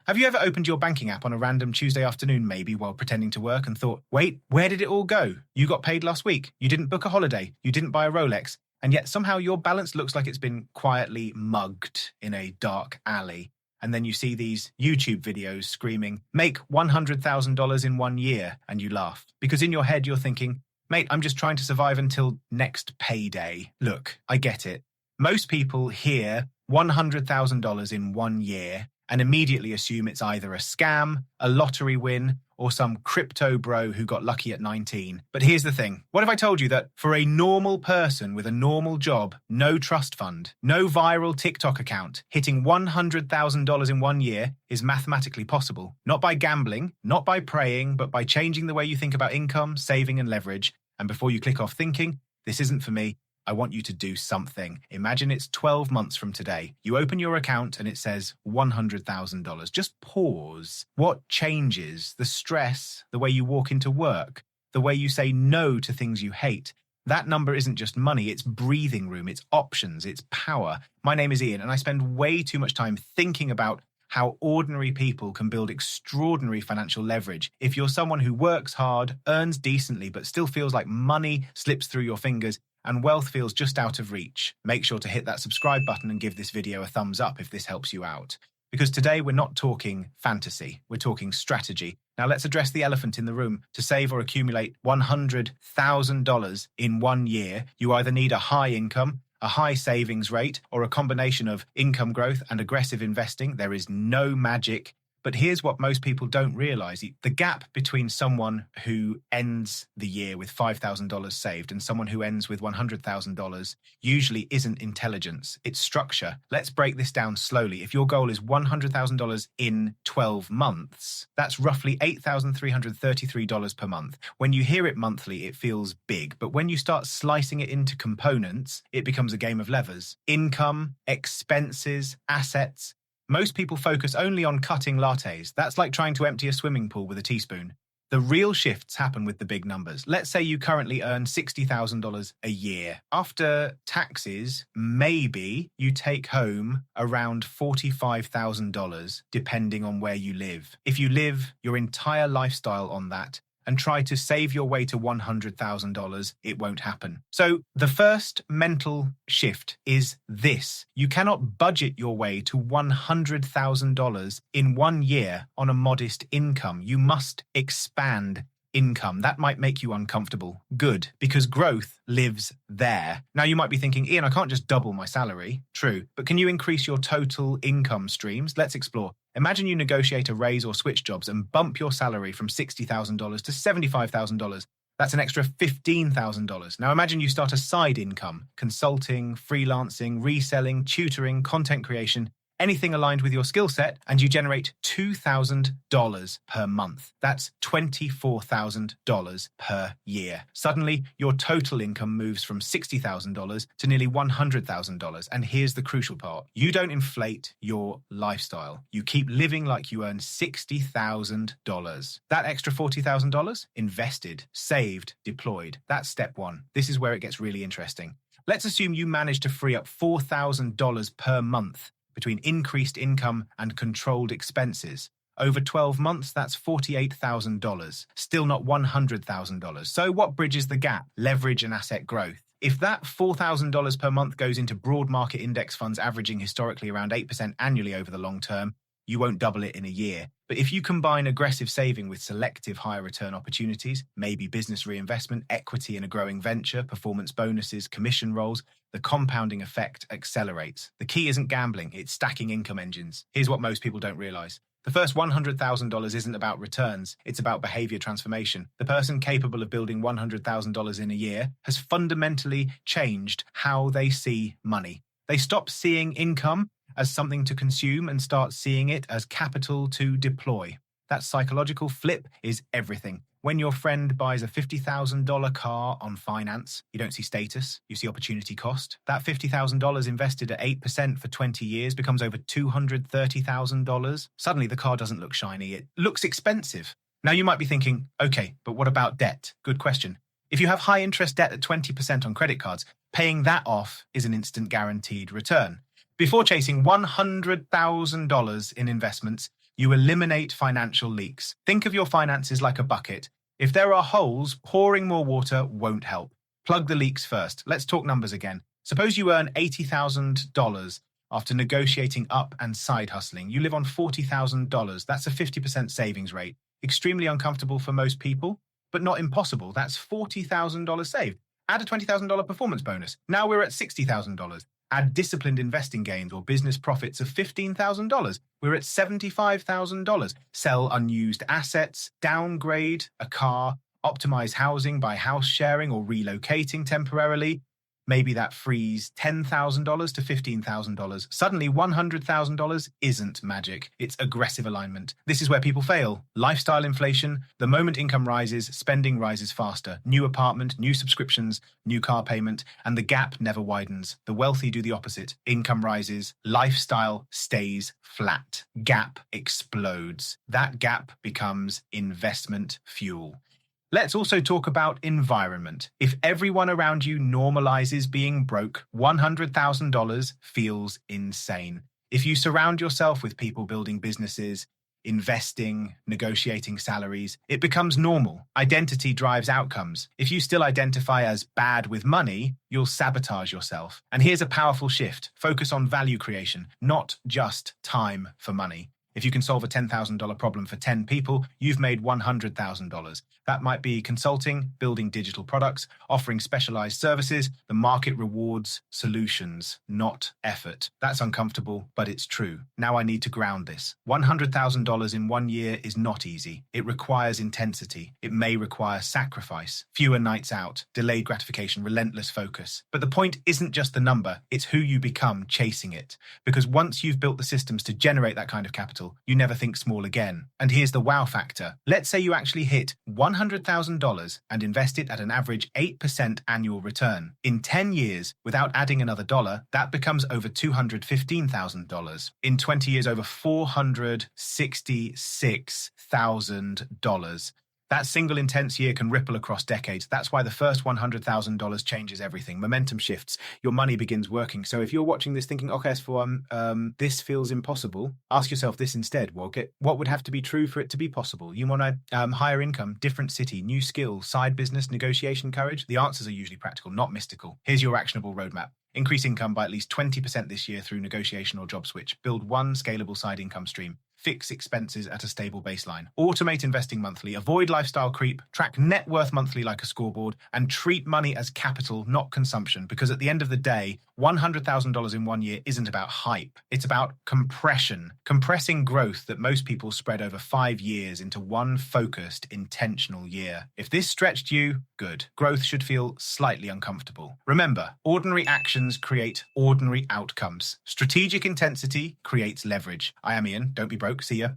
Have you ever opened your banking app on a random Tuesday afternoon, maybe while pretending to work, and thought, wait, where did it all go? You got paid last week. You didn't book a holiday. You didn't buy a Rolex. And yet somehow your balance looks like it's been quietly mugged in a dark alley. And then you see these YouTube videos screaming, make $100,000 in 1 year, and you laugh. Because in your head you're thinking, mate, I'm just trying to survive until next payday. Look, I get it. Most people hear $100,000 in 1 year and immediately assume it's either a scam, a lottery win, or some crypto bro who got lucky at 19. But here's the thing. What if I told you that for a normal person with a normal job, no trust fund, no viral TikTok account, hitting $100,000 in 1 year is mathematically possible? Not by gambling, not by praying, but by changing the way you think about income, saving, and leverage. And before you click off thinking, this isn't for me, I want you to do something. Imagine it's 12 months from today. You open your account and it says $100,000. Just pause. What changes? The stress, the way you walk into work, the way you say no to things you hate. That number isn't just money, it's breathing room, it's options, it's power. My name is Ian and I spend way too much time thinking about how ordinary people can build extraordinary financial leverage. If you're someone who works hard, earns decently, but still feels like money slips through your fingers, and wealth feels just out of reach, make sure to hit that subscribe button and give this video a thumbs up if this helps you out. Because today we're not talking fantasy, we're talking strategy. Now let's address the elephant in the room. To save or accumulate $100,000 in 1 year, you either need a high income, a high savings rate, or a combination of income growth and aggressive investing. There is no magic. But here's what most people don't realize. The gap between someone who ends the year with $5,000 saved and someone who ends with $100,000 usually isn't intelligence, it's structure. Let's break this down slowly. If your goal is $100,000 in 12 months, that's roughly $8,333 per month. When you hear it monthly, it feels big. But when you start slicing it into components, it becomes a game of levers. Income, expenses, assets. Most people focus only on cutting lattes. That's like trying to empty a swimming pool with a teaspoon. The real shifts happen with the big numbers. Let's say you currently earn $60,000 a year. After taxes, maybe you take home around $45,000, depending on where you live. If you live your entire lifestyle on that, and try to save your way to $100,000, it won't happen. So the first mental shift is this. You cannot budget your way to $100,000 in 1 year on a modest income. You must expand income. That might make you uncomfortable. Good, because growth lives there. Now you might be thinking, Ian, I can't just double my salary. True, but can you increase your total income streams? Let's explore. Imagine you negotiate a raise or switch jobs and bump your salary from $60,000 to $75,000. That's an extra $15,000. Now imagine you start a side income, consulting, freelancing, reselling, tutoring, content creation, anything aligned with your skill set, and you generate $2,000 per month. That's $24,000 per year. Suddenly, your total income moves from $60,000 to nearly $100,000. And here's the crucial part. You don't inflate your lifestyle. You keep living like you earn $60,000. That extra $40,000? Invested, saved, deployed. That's step one. This is where it gets really interesting. Let's assume you manage to free up $4,000 per month between increased income and controlled expenses. Over 12 months, that's $48,000, still not $100,000. So what bridges the gap? Leverage and asset growth. If that $4,000 per month goes into broad market index funds averaging historically around 8% annually over the long term, you won't double it in a year. But if you combine aggressive saving with selective higher return opportunities, maybe business reinvestment, equity in a growing venture, performance bonuses, commission rolls, the compounding effect accelerates. The key isn't gambling, it's stacking income engines. Here's what most people don't realize. The first $100,000 isn't about returns, it's about behavior transformation. The person capable of building $100,000 in a year has fundamentally changed how they see money. They stop seeing income as something to consume and start seeing it as capital to deploy. That psychological flip is everything. When your friend buys a $50,000 car on finance, you don't see status, you see opportunity cost. That $50,000 invested at 8% for 20 years becomes over $230,000. Suddenly the car doesn't look shiny, it looks expensive. Now you might be thinking, okay, but what about debt? Good question. If you have high interest debt at 20% on credit cards, paying that off is an instant guaranteed return. Before chasing $100,000 in investments, You eliminate financial leaks. Think of your finances like a bucket. If there are holes, pouring more water won't help. Plug the leaks first. Let's talk numbers again. Suppose you earn $80,000 after negotiating up and side hustling. You live on $40,000. That's a 50% savings rate. Extremely uncomfortable for most people, but not impossible. That's $40,000 saved. Add a $20,000 performance bonus. Now we're at $60,000. Add disciplined investing gains or business profits of $15,000. We're at $75,000. Sell unused assets, downgrade a car, optimize housing by house sharing or relocating temporarily. Maybe that frees $10,000 to $15,000. Suddenly, $100,000 isn't magic. It's aggressive alignment. This is where people fail. Lifestyle inflation. The moment income rises, spending rises faster. New apartment, new subscriptions, new car payment, and the gap never widens. The wealthy do the opposite. Income rises, lifestyle stays flat. Gap explodes. That gap becomes investment fuel. Let's also talk about environment. If everyone around you normalizes being broke, $100,000 feels insane. If you surround yourself with people building businesses, investing, negotiating salaries, it becomes normal. Identity drives outcomes. If you still identify as bad with money, you'll sabotage yourself. And here's a powerful shift. Focus on value creation, not just time for money. If you can solve a $10,000 problem for 10 people, you've made $100,000. That might be consulting, building digital products, offering specialized services. The market rewards solutions, not effort. That's uncomfortable, but it's true. Now I need to ground this. $100,000 in 1 year is not easy. It requires intensity. It may require sacrifice, fewer nights out, delayed gratification, relentless focus. But the point isn't just the number, it's who you become chasing it. Because once you've built the systems to generate that kind of capital, you never think small again. And here's the wow factor. Let's say you actually hit $100,000 and invest it at an average 8% annual return. In 10 years, without adding another dollar, that becomes over $215,000. In 20 years, over $466,000. That single intense year can ripple across decades. That's why the first $100,000 changes everything. Momentum shifts. Your money begins working. So if you're watching this thinking, okay, this feels impossible, ask yourself this instead. Well, what would have to be true for it to be possible? You want a higher income, different city, new skill, side business, negotiation courage? The answers are usually practical, not mystical. Here's your actionable roadmap. Increase income by at least 20% this year through negotiation or job switch. Build one scalable side income stream. Fix expenses at a stable baseline. Automate investing monthly. Avoid lifestyle creep. Track net worth monthly like a scoreboard. And treat money as capital, not consumption. Because at the end of the day, $100,000 in 1 year isn't about hype. It's about compression. Compressing growth that most people spread over 5 years into one focused, intentional year. If this stretched you, good. Growth should feel slightly uncomfortable. Remember, ordinary actions create ordinary outcomes. Strategic intensity creates leverage. I am Ian. Don't be broke. See ya.